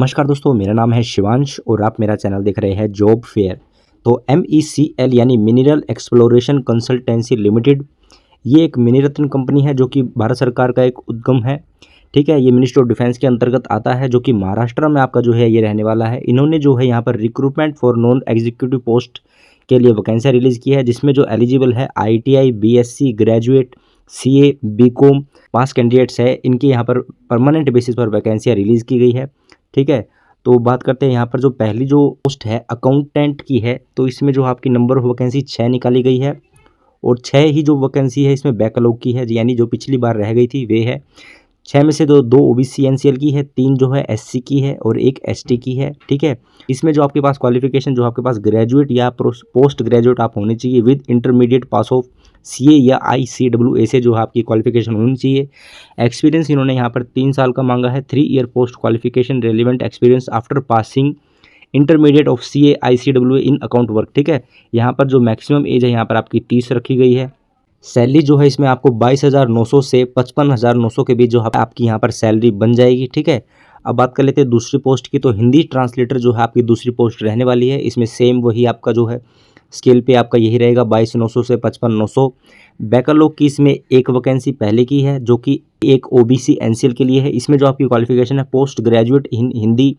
नमस्कार दोस्तों, मेरा नाम है शिवांश और आप मेरा चैनल देख रहे हैं जॉब फेयर। तो MECL यानी मिनरल एक्सप्लोरेशन कंसल्टेंसी लिमिटेड, ये एक मिनी रत्न कंपनी है जो कि भारत सरकार का एक उद्यम है। ठीक है, ये मिनिस्ट्री ऑफ डिफेंस के अंतर्गत आता है, जो कि महाराष्ट्र में आपका जो है ये रहने वाला है। इन्होंने जो है यहाँ पर recruitment for non executive post के लिए वैकेंसियाँ रिलीज़ की है, जिसमें जो एलिजिबल है ITI BSc graduate CA BCom पास कैंडिडेट्स है, इनकी यहाँ पर परमानेंट बेसिस पर वैकेंसियाँ रिलीज़ की गई है। ठीक है, तो बात करते हैं यहाँ पर जो पहली जो पोस्ट है अकाउंटेंट की है, तो इसमें जो आपकी नंबर ऑफ वैकेंसी 6 निकाली गई है और 6 ही जो वैकेंसी है इसमें बैकलॉग की है, यानी जो पिछली बार रह गई थी वे है। 6 में से दो OBC NCL की है, 3 जो है SC की है और 1 ST की है। ठीक है, इसमें जो आपके पास क्वालिफिकेशन जो आपके पास ग्रेजुएट या पोस्ट ग्रेजुएट आप होने चाहिए with intermediate pass of CA या ICAA से जो आपकी क्वालिफिकेशन होनी चाहिए। एक्सपीरियंस इन्होंने यहाँ पर 3 साल का मांगा है। 3 year post qualification relevant experience after passing intermediate of CA ICAA in account work. ठीक है, यहाँ पर जो मैक्सिमम एज है यहाँ पर आपकी 30 रखी गई है। सैलरी जो है इसमें आपको 22,900 से 55,900 के बीच जो है आपकी यहाँ पर सैलरी बन जाएगी। ठीक है, अब बात कर लेते हैं दूसरी पोस्ट की। तो हिंदी ट्रांसलेटर जो है आपकी दूसरी पोस्ट रहने वाली है। इसमें सेम वही आपका जो है स्केल पे आपका यही रहेगा 22,900 से 55,900। बैकलॉग की इसमें एक वैकेंसी पहले की है जो कि एक OBC NCL के लिए है। इसमें जो आपकी क्वालिफिकेशन है पोस्ट ग्रेजुएट इन हिंदी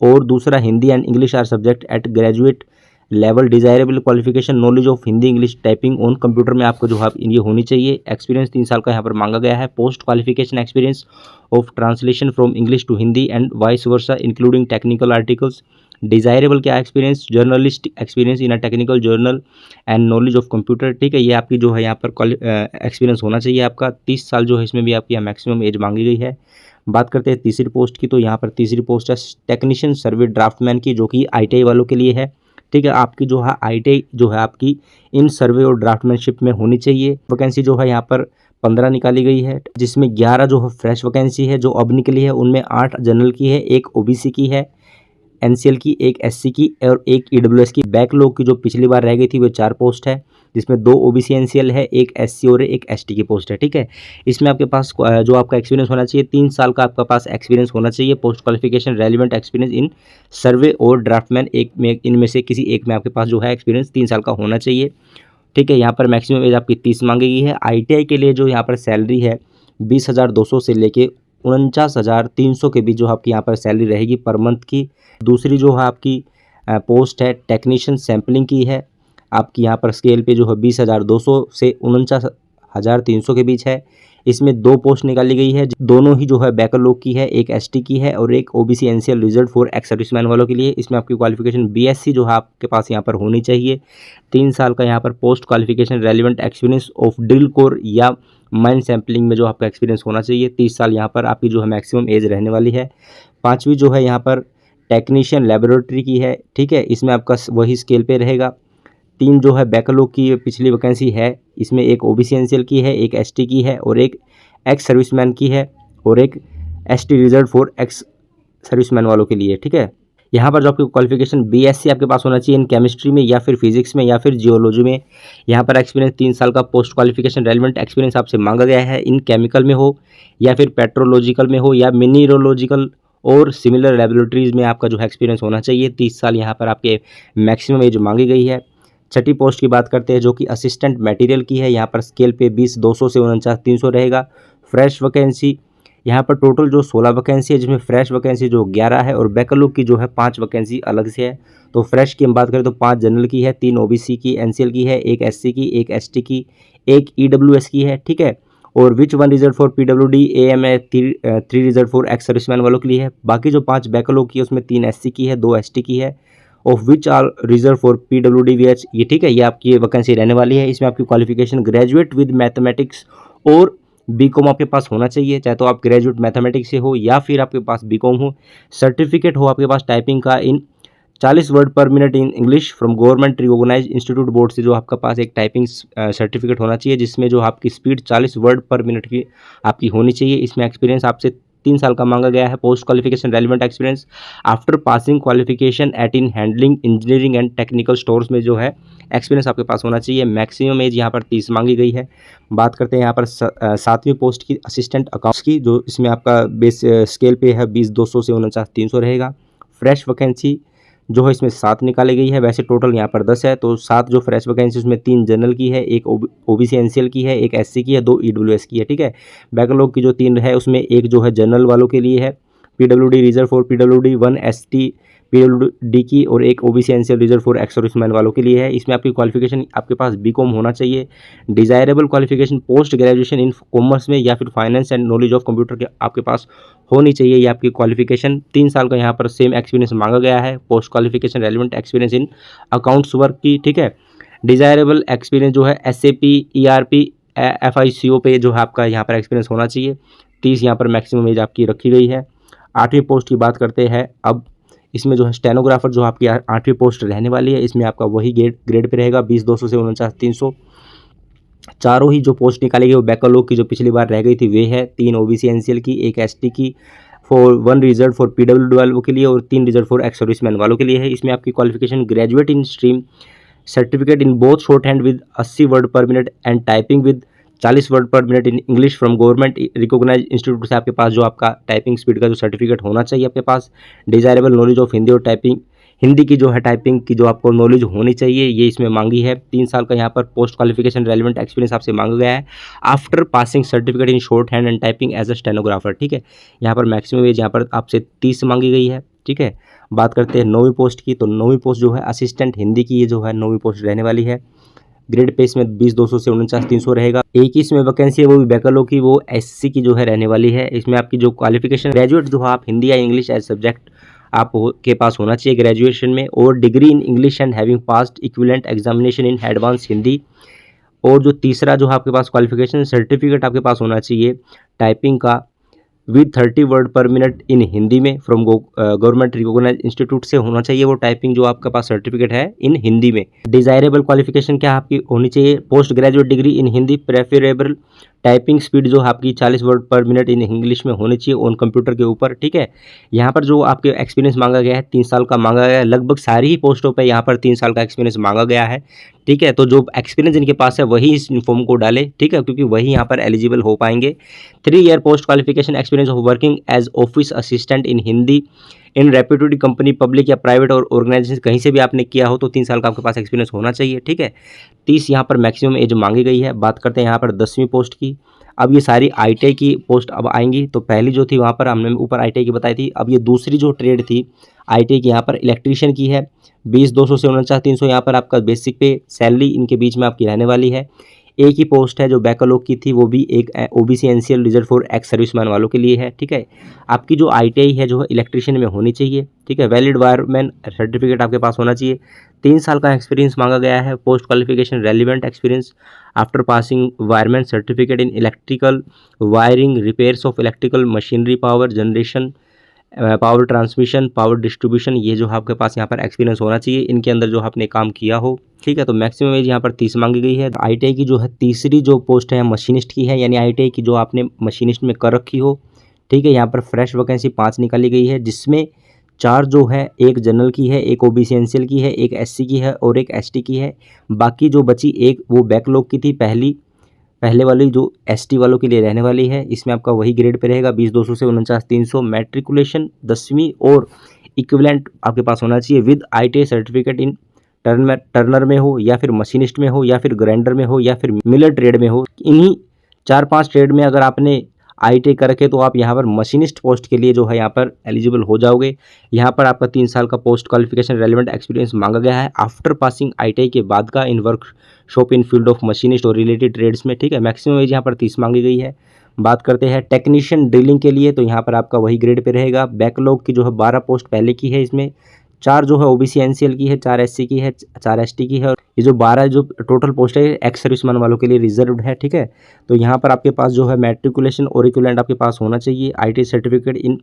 और दूसरा Hindi and English are subject at graduate level. Desirable qualification knowledge of Hindi English typing on computer में आपको जो है ये होनी चाहिए। एक्सपीरियंस 3 साल का यहाँ पर मांगा गया है। Post qualification experience of translation from English to Hindi and vice versa including technical articles. Desirable क्या experience, journalist experience in a technical journal and knowledge of computer. ठीक है, ये आपकी जो है यहाँ पर एक्सपीरियंस होना चाहिए आपका। 30 साल जो है इसमें भी आपकी मैक्सिमम एज मांगी गई है। बात करते हैं तीसरी पोस्ट की। तो यहाँ पर तीसरी पोस्ट है टेक्नीशियन सर्वे ड्राफ्टमैन की, जो कि ITI वालों के लिए है। ठीक है, आपकी जो है ITI जो है आपकी इन सर्वे और ड्राफ्टमैनशिप में होनी चाहिए। वैकेंसी जो है यहाँ पर 15 निकाली गई है, जिसमें 11 जो है फ्रेश वैकेंसी है जो अब निकली है। उनमें 8 जनरल की है, 1 OBC की है NCL की, 1 SC की और 1 EWS की। बैकलॉग की जो पिछली बार रह गई थी वो 4 पोस्ट है, जिसमें 2 OBC NCL है, 1 SC और 1 ST की पोस्ट है। ठीक है, इसमें आपके पास जो आपका एक्सपीरियंस होना चाहिए 3 साल का आपका पास एक्सपीरियंस होना चाहिए। Post qualification relevant experience in survey और ड्राफ्टमैन, एक में इनमें से किसी एक में आपके पास जो है एक्सपीरियंस 3 साल का होना चाहिए। ठीक है, यहाँ पर मैक्सिमम एज आपकी 30 मांगी गई है। ITI के लिए जो यहाँ पर सैलरी है 20,200 से लेके 49,300 के बीच जो आपकी यहाँ पर सैलरी रहेगी पर मंथ की। दूसरी जो है आपकी पोस्ट है टेक्नीशियन सैम्पलिंग की है, आपकी यहाँ पर स्केल पे जो है 20,200 से 49,300 के बीच है। इसमें 2 पोस्ट निकाली गई है, दोनों ही जो है बैकलॉग की है, 1 ST की है और 1 OBC NCL reserve for ex serviceman वालों के लिए। इसमें आपकी क्वालिफिकेशन BSc जो है आपके पास यहाँ पर होनी चाहिए। 3 साल का यहाँ पर post qualification relevant experience of drill core या माइन सैम्पलिंग में जो आपका एक्सपीरियंस होना चाहिए। 30 साल यहाँ पर आपकी जो है मैक्सिमम एज रहने वाली है। 5वीं जो है यहाँ पर टेक्नीशियन लेबोरेटरी की है। ठीक है, इसमें आपका वही स्केल पे रहेगा। 3 जो है बैकलॉग की पिछली वैकेंसी है, इसमें 1 OBC NCL की है, 1 ST की है और 1 एक्स सर्विसमैन की है और 1 ST reserve for ex serviceman वालों के लिए। ठीक है, यहाँ पर जो आपकी क्वालिफिकेशन BSc आपके पास होना चाहिए इन केमिस्ट्री में या फिर फिजिक्स में या फिर जियोलॉजी में। यहाँ पर एक्सपीरियंस 3 साल का पोस्ट क्वालिफिकेशन रेलिवेंट एक्सपीरियंस आपसे मांगा गया है। इन केमिकल में हो या फिर पेट्रोलॉजिकल में हो या मिनरलोजिकल और सिमिलर लेबोरेटरीज में आपका जो है एक्सपीरियंस होना चाहिए। 30 साल यहाँ पर आपके मैक्सिमम एज मांगी गई है। 6ठी पोस्ट की बात करते हैं जो कि असिस्टेंट मटेरियल की है। यहाँ पर स्केल पे 20,200 से 49,300 रहेगा। फ्रेश वैकेंसी यहाँ पर टोटल जो 16 वैकेंसी है, जिसमें फ्रेश वैकेंसी जो 11 है और बैकलॉग की जो है 5 वैकेंसी अलग से है। तो फ्रेश की हम बात करें तो 5 जनरल की है, 3 OBC की NCL की है, 1 SC की, 1 ST की, 1 EWS की है। ठीक है, और which one reserve for PWD AMA 3 reserve for ex serviceman वालों के लिए है। बाकी जो 5 बैकलॉग की है उसमें 3 SC की है, 2 ST की है, of which are reserve for PWD VH। ये ठीक है, ये आपकी वैकेंसी रहने वाली है। इसमें आपकी क्वालिफिकेशन ग्रेजुएट विद मैथमेटिक्स और BCom आपके पास होना चाहिए, चाहे तो आप ग्रेजुएट मैथमेटिक्स से हो या फिर आपके पास BCom हो। सर्टिफिकेट हो आपके पास टाइपिंग का in 40 word per minute in English from government recognized institute board से जो आपका पास एक टाइपिंग सर्टिफिकेट होना चाहिए, जिसमें जो आपकी स्पीड 40 वर्ड पर मिनट की आपकी होनी चाहिए। इसमें एक्सपीरियंस आपसे 3 साल का मांगा गया है। Post qualification relevant experience after passing qualification at in handling engineering and technical stores में जो है एक्सपीरियंस आपके पास होना चाहिए। मैक्सिमम एज यहाँ पर 30 मांगी गई है। बात करते हैं यहाँ पर 7वीं पोस्ट की असिस्टेंट अकाउंट्स की, जो इसमें आपका बेस स्केल पे है 20,200 से 49,300 रहेगा। फ्रेश वैकेंसी जो है इसमें 7 निकाली गई है, वैसे टोटल यहाँ पर 10 है, तो 7 जो फ्रेश वैकेंसी उसमें 3 जनरल की है, एक ओबीसी एनसीएल की है, एक एससी की है, 2 ईडब्ल्यूएस की है, ठीक है। बैकलॉग की जो 3 है उसमें एक जो है जनरल वालों के लिए है, PWD reserve for PWD, 1 ST PWD की, और एक OBC NCL reserve for ex serviceman वालों के लिए है। इसमें आपकी क्वालिफिकेशन आपके पास बीकॉम होना चाहिए। Desirable qualification post graduation in commerce में या फिर finance and knowledge of computer के आपके पास होनी चाहिए। ये आपकी क्वालिफिकेशन 3 साल का यहाँ पर सेम एक्सपीरियंस मांगा गया है। पोस्ट क्वालिफिकेशन रेलिवेंट एक्सपीरियंस इन अकाउंट्स वर्क की, ठीक है। डिजायरेबल एक्सपीरियंस जो है एसएपी ईआरपी एफआईसीओ पे जो है आपका यहाँ पर एक्सपीरियंस होना चाहिए। 30 यहाँ पर मैक्सिमम एज आपकी रखी गई है। 8वीं पोस्ट की बात करते हैं अब। इसमें जो है स्टेनोग्राफर जो आपकी 8वीं पोस्ट रहने वाली है, इसमें आपका वही ग्रेड पे रहेगा 20,200 से 49,300। चारों ही जो पोस्ट निकाली गई वो बैकलॉग की जो पिछली बार रह गई थी वे है, 3 ओबीसी एनसीएल की, एक एसटी की, 1 रिजर्व फॉर पीडब्ल्यूडी वालों के लिए और 3 रिजर्व फॉर एक्स सर्विसमैन वालों के लिए है। इसमें आपकी qualification graduate in stream, certificate in both shorthand with 80 word per minute and typing with 40 word per minute in English from government recognize institute से आपके पास जो आपका टाइपिंग स्पीड का जो सर्टिफिकेट होना चाहिए आपके पास। डिजायरेबल नॉलेज ऑफ हिंदी और टाइपिंग, हिंदी की जो है टाइपिंग की जो आपको नॉलेज होनी चाहिए, ये इसमें मांगी है। 3 साल का यहाँ पर पोस्ट क्वालिफिकेशन रेलिवेंट एक्सपीरियंस आपसे मांगा गया है after passing certificate in shorthand and typing as a stenographer, ठीक है। यहाँ पर मैक्सिमम एज यहाँ पर आपसे 30 मांगी गई है, ठीक है। बात करते हैं 9वीं पोस्ट की, तो 9वीं पोस्ट जो है असिस्टेंट हिंदी की, ये जो है 9वीं पोस्ट रहने वाली है। ग्रेड पे इसमें 20,200 से 49,300 रहेगा। एक ही इसमें वैकेंसी है वो भी बैकलॉग की, वो एससी की जो है रहने वाली है। इसमें आपकी जो क्वालिफिकेशन ग्रेजुएट जो है आप हिंदी या इंग्लिश एज सब्जेक्ट आप के पास होना चाहिए ग्रेजुएशन में, और degree in English and having passed equivalent examination in advance Hindi. और जो तीसरा जो है आपके पास क्वालिफिकेशन सर्टिफिकेट आपके पास होना चाहिए टाइपिंग का विद 30 वर्ड पर मिनट इन हिंदी में फ्रॉम गवर्नमेंट रिकॉग्नाइज इंस्टीट्यूट से होना चाहिए वो टाइपिंग जो आपके पास सर्टिफिकेट है इन हिंदी में। डिजायरेबल क्वालिफिकेशन क्या आपकी होनी चाहिए, post graduate degree in Hindi, preferable typing speed जो आपकी 40 word per minute in English में होनी चाहिए ऑन कंप्यूटर के ऊपर, ठीक है। यहाँ पर जो आपके एक्सपीरियंस मांगा गया है 3 साल का मांगा गया है। लगभग सारी ही पोस्टों पे यहाँ पर 3 साल का एक्सपीरियंस मांगा गया है, ठीक है। तो जो एक्सपीरियंस इनके पास है वही इस फॉर्म को डाले, ठीक है, क्योंकि वही यहाँ पर एलिजिबल हो पाएंगे। 3 year post qualification experience of working as office assistant in Hindi in reputed company, public या प्राइवेट और ऑर्गेनाइजेशन कहीं से भी आपने किया हो तो 3 साल का आपके पास एक्सपीरियंस होना चाहिए, ठीक है। 30 यहाँ पर मैक्सिमम एज मांगी गई है। बात करते हैं यहाँ पर 10वीं पोस्ट की। अब ये सारी आईटीआई की पोस्ट अब आएंगी, तो पहली जो थी वहाँ पर हमने ऊपर आईटीआई की बताई थी। अब ये दूसरी जो ट्रेड थी आईटीआई की यहाँ पर इलेक्ट्रीशियन की है, 20,200 से 49,300 यहाँ पर आपका बेसिक पे सैलरी इनके बीच में आपकी रहने वाली है। एक ही पोस्ट है जो बैकलॉग की थी, वो भी एक OBC NCL reserve for ex serviceman वालों के लिए है, ठीक है। आपकी जो आईटीआई है जो है इलेक्ट्रीशियन में होनी चाहिए, ठीक है। वैलिड वायरमैन सर्टिफिकेट आपके पास होना चाहिए। 3 साल का एक्सपीरियंस मांगा गया है। Post qualification relevant experience after passing wireman certificate in electrical wiring, repairs of electrical machinery, power generation, power transmission, power distribution, ये जो आपके पास यहाँ पर एक्सपीरियंस होना चाहिए इनके अंदर जो आपने काम किया हो, ठीक है। तो मैक्सिमम एज यहाँ पर 30 मांगी गई है। आईटीआई की जो है तीसरी जो पोस्ट है मशीनिस्ट की है, यानी आईटीआई की जो आपने मशीनिस्ट में कर रखी हो, ठीक है। यहाँ पर फ्रेश वैकेंसी 5 निकाली गई है, जिसमें 4 जो है एक जनरल की है, एक ओबीसी एनसीएल की है, एक एससी की है और एक एसटी की है। बाकी जो बची एक वो बैकलॉग की थी, पहले वाली जो एसटी वालों के लिए रहने वाली है। इसमें आपका वही ग्रेड पे रहेगा 20,200 से 49,300। मैट्रिकुलेशन 10वीं और इक्विवेलेंट आपके पास होना चाहिए with ITI certificate in Turner में हो या फिर मशीनिस्ट में हो या फिर ग्राइंडर में हो या फिर मिलर ट्रेड में हो। इन्हीं 4-5 ट्रेड में अगर आपने आईटीआई कर रखे तो आप यहाँ पर मशीनिस्ट पोस्ट के लिए जो है यहाँ पर एलिजिबल हो जाओगे। यहाँ पर आपका 3 साल का पोस्ट क्वालिफिकेशन रेलिवेंट एक्सपीरियंस मांगा गया है आफ्टर पासिंग आईटीआई के बाद का इन workshop in field of machinist और रिलेटेड ट्रेड्स में, ठीक है। मैक्सिमम एज यहाँ पर 30 मांगी गई है। बात करते हैं टेक्नीशियन ड्रिलिंग के लिए, तो यहाँ पर आपका वही ग्रेड पे रहेगा। बैकलॉग की जो है 12 पोस्ट पहले की है, इसमें 4 जो है ओबीसी एनसीएल की है, 4 एससी की है, 4 एसटी की है, और ये जो 12 जो टोटल पोस्ट है एक्स सर्विसमैन वालों के लिए रिजर्व्ड है, ठीक है। तो यहाँ पर आपके पास जो है मैट्रिकुलेशन और इक्विवेलेंट आपके पास होना चाहिए। IT certificate in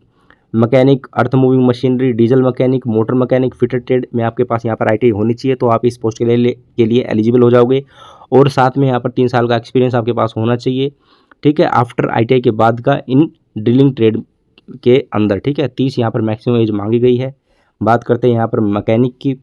mechanic, earth moving machinery, diesel mechanic, motor mechanic, fitter trade में आपके पास यहाँ पर आईटी होनी चाहिए, तो आप इस पोस्ट के लिए एलिजिबल हो जाओगे। और साथ में यहाँ पर 3 साल का एक्सपीरियंस आपके पास होना चाहिए, ठीक है, आफ्टर आईटीआई के बाद का इन ड्रिलिंग ट्रेड के अंदर, ठीक है। 30 यहाँ पर मैक्सिमम एज मांगी गई है। बात करते हैं यहाँ पर मैकेनिक की,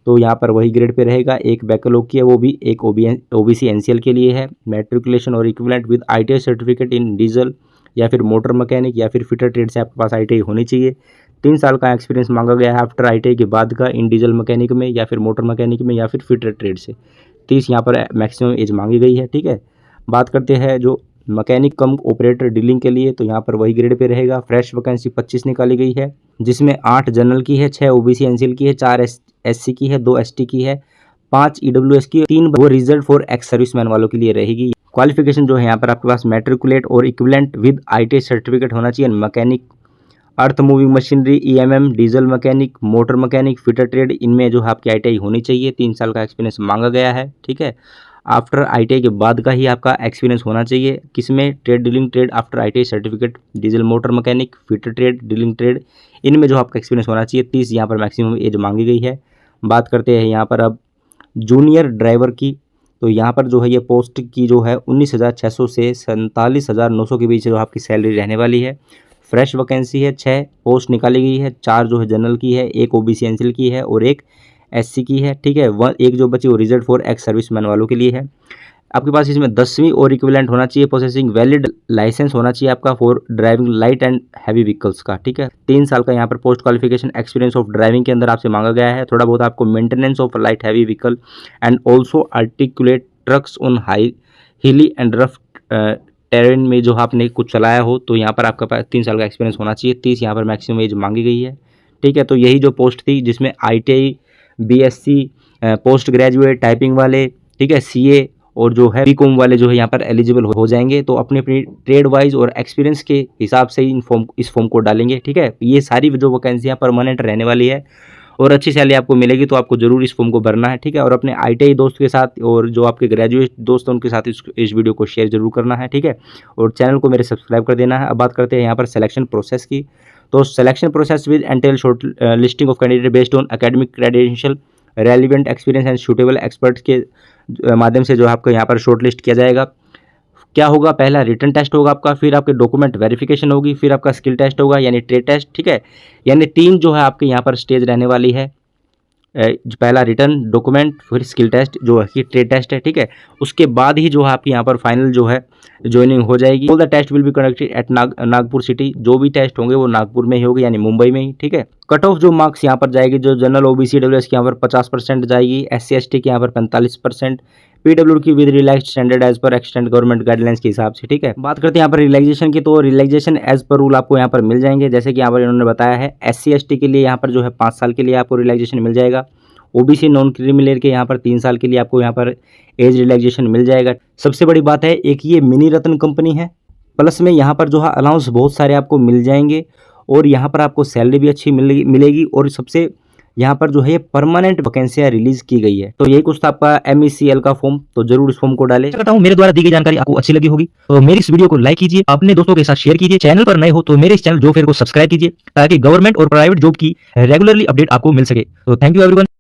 तो यहाँ पर वही ग्रेड पे रहेगा। एक बैकलॉग की है, वो भी एक ओबीसी एनसीएल के लिए है। मैट्रिकुलेशन और equivalent with ITI certificate in diesel या फिर मोटर मैकेनिक या फिर फिटर ट्रेड से आपके पास आईटीआई होनी चाहिए। 3 साल का एक्सपीरियंस मांगा गया है आफ्टर आईटीआई के बाद का, इन डीजल मैकेनिक में या फिर मोटर मैकेनिक में या फिर फिटर ट्रेड से। 30 यहाँ पर मैक्सिमम एज मांगी गई है, ठीक है। बात करते हैं जो मैकेनिक कम ऑपरेटर डीलिंग के लिए, तो यहाँ पर वही ग्रेड पे रहेगा। फ्रेश वैकेंसी 25 निकाली गई है, जिसमें 8 जनरल की है, 6 ओबीसी एनसीएल की है, 4 एससी की है, 2 एसटी की है, 5 ईडब्ल्यूएस की, 3 वो रिजर्व फॉर एक्स सर्विसमैन वालों के लिए रहेगी। क्वालिफिकेशन जो है यहाँ पर आपके पास मैट्रिकुलेट और इक्विवेलेंट विद आईटीआई सर्टिफिकेट होना चाहिए। Mechanic, earth moving machinery, EMM, diesel mechanic, motor mechanic, fitter trade, इनमें जो है आपकी आईटीआई होनी चाहिए। 3 साल का एक्सपीरियंस मांगा गया है, ठीक है। आफ्टर आईटीआई के बाद का ही आपका एक्सपीरियंस होना चाहिए। किसमें? Trade dealing trade after ITI certificate, diesel motor mechanic, fitter trade, dealing trade, इनमें जो आपका एक्सपीरियंस होना चाहिए। 30 यहाँ पर मैक्सिमम एज मांगी गई है। बात करते हैं यहाँ पर अब जूनियर ड्राइवर की, तो यहाँ पर जो है ये पोस्ट की जो है 19,600 से 47,900 के बीच जो आपकी सैलरी रहने वाली है। फ्रेश वैकेंसी है, 6 पोस्ट निकाली गई है, 4 जो है जनरल की है, 1 ओबीसी एनसीएल की है और 1 एससी की है, ठीक है। एक जो बची वो रिजर्व फॉर एक्स सर्विसमैन वालों के लिए है। आपके पास इसमें 10वीं और इक्विवेलेंट होना चाहिए। प्रोसेसिंग वैलिड लाइसेंस होना चाहिए आपका for driving light and heavy vehicles का, ठीक है। 3 साल का यहाँ पर post qualification experience of driving के अंदर आपसे मांगा गया है। थोड़ा बहुत आपको maintenance of light heavy vehicle and also articulate trucks on high हिली एंड रफ टेरेन में जो आपने कुछ चलाया हो, तो यहाँ पर आपका 3 साल का एक्सपीरियंस होना चाहिए। 30 यहाँ पर मैक्सिमम एज मांगी गई है, ठीक है। तो यही जो पोस्ट थी जिसमें ITI, BSc, post graduate typing वाले, ठीक है, सीए और जो है बीकॉम वाले जो है यहाँ पर एलिजिबल हो जाएंगे। तो अपनी अपनी ट्रेड वाइज और एक्सपीरियंस के हिसाब से इस फॉर्म को डालेंगे, ठीक है। ये सारी जो वैकेंसियाँ परमानेंट रहने वाली है और अच्छी सैलरी आपको मिलेगी, तो आपको जरूर इस फॉर्म को भरना है, ठीक है। और अपने आईटीआई दोस्त के साथ और जो आपके ग्रेजुएट दोस्त हैं उनके साथ इस वीडियो को शेयर जरूर करना है, ठीक है। और चैनल को मेरे सब्सक्राइब कर देना है। अब बात करते हैं यहाँ पर सिलेक्शन प्रोसेस की, तो selection process with entail short listing of candidate based on academic credential, relevant experience and suitable experts के माध्यम से जो आपको यहाँ पर शॉर्ट लिस्ट किया जाएगा। क्या होगा? पहला रिटन टेस्ट होगा आपका, फिर आपके डॉक्यूमेंट वेरिफिकेशन होगी, फिर आपका स्किल टेस्ट होगा यानी ट्रेड टेस्ट, ठीक है। यानी 3 जो है आपके यहाँ पर स्टेज रहने वाली है। पहला रिटन, डॉक्यूमेंट, फिर स्किल टेस्ट जो है कि ट्रेड टेस्ट है, ठीक है। उसके बाद ही जो है आपकी यहाँ पर फाइनल जो है ज्वाइनिंग हो जाएगी। All the test will be conducted at Nagpur city. जो भी टेस्ट होंगे वो नागपुर में ही होगी यानी मुंबई में ही, ठीक है। कट ऑफ जो मार्क्स यहाँ पर जाएगी, जो जनरल ओबीसी डब्ल्यूएस की यहाँ पर 50% जाएगी, एससी एसटी की यहाँ पर 45%, पीडब्ल्यू की विद रिलैक्स स्टैंडर्ड एज पर एक्सटेंड गवर्नमेंट गाइडलाइंस के हिसाब से, ठीक है। बात करते हैं यहाँ पर रिलैक्सेशन की, तो रिलैक्सेशन एज पर रूल आपको यहाँ पर मिल जाएंगे, जैसे कि यहाँ पर इन्होंने बताया है। एससी एसटी के लिए यहाँ पर जो है 5 साल के लिए आपको रिलैक्सेशन मिल जाएगा। ओबीसी नॉन क्रीमी लेयर के यहाँ पर 3 साल के लिए आपको यहाँ पर एज रिलैक्सेशन मिल जाएगा। सबसे बड़ी बात है, एक ये मिनी रत्न कंपनी है, प्लस में यहाँ पर जो है अलाउंस बहुत सारे आपको मिल जाएंगे और यहाँ पर आपको सैलरी भी अच्छी मिलेगी और सबसे यहाँ पर जो है परमानेंट वैकेंसियां रिलीज की गई है। तो यही कुछ था आपका MECL का फॉर्म, तो जरूर इस फॉर्म को डालें। करता हूँ मेरे द्वारा दी गई जानकारी आपको अच्छी लगी होगी तो मेरी इस वीडियो को लाइक कीजिए, अपने दोस्तों के साथ शेयर कीजिए। चैनल पर नए हो तो मेरे इस चैनल जॉब फेयर को सब्सक्राइब कीजिए ताकि गवर्नमेंट और प्राइवेट जॉब की रेगुलरली अपडेट आपको मिल सके। तो थैंक यू एवरीवन।